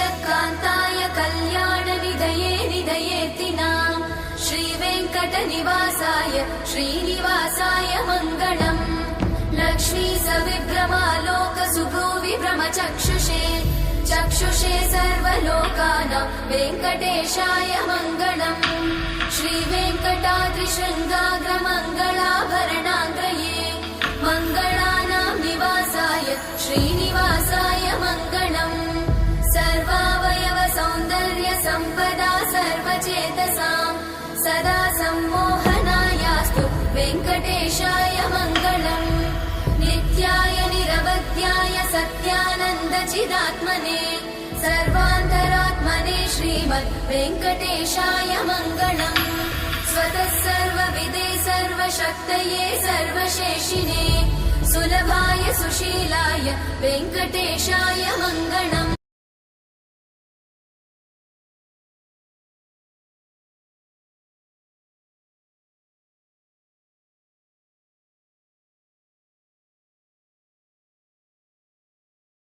श्रीयकान्ताय कल्याणनिधये निधयेतिनाम् श्रीवेङ्कटनिवासाय श्रीनिवासाय मङ्गलम् लक्ष्मी सविभ्रमालोकसुभ्रूविभ्रमचक्षुषे चक्षुषे सर्वलोकानां वेङ्कटेशाय मङ्गलम् श्रीवेङ्कटाद्रिशृङ्गाग्रमङ्गलाभरणाङ्गये मङ्गलानां निवासाय श्रीनिवासाय मङ्गलम् सर्वावयव सौन्दर्य सम्पदा सर्वचेतसां सदा सम्मोहनायास्तु वेङ्कटेशाय मङ्गलम् नित्याय निरवध्याय सत्यानन्दचिदात्मने सर्वान्तरात्मने श्रीमद् वेङ्कटेशाय मङ्गलम् स्वतः सर्वविदे सर्वशक्तये सर्वशेषिने सुलभाय सुशीलाय वेङ्कटेशाय मङ्गलम्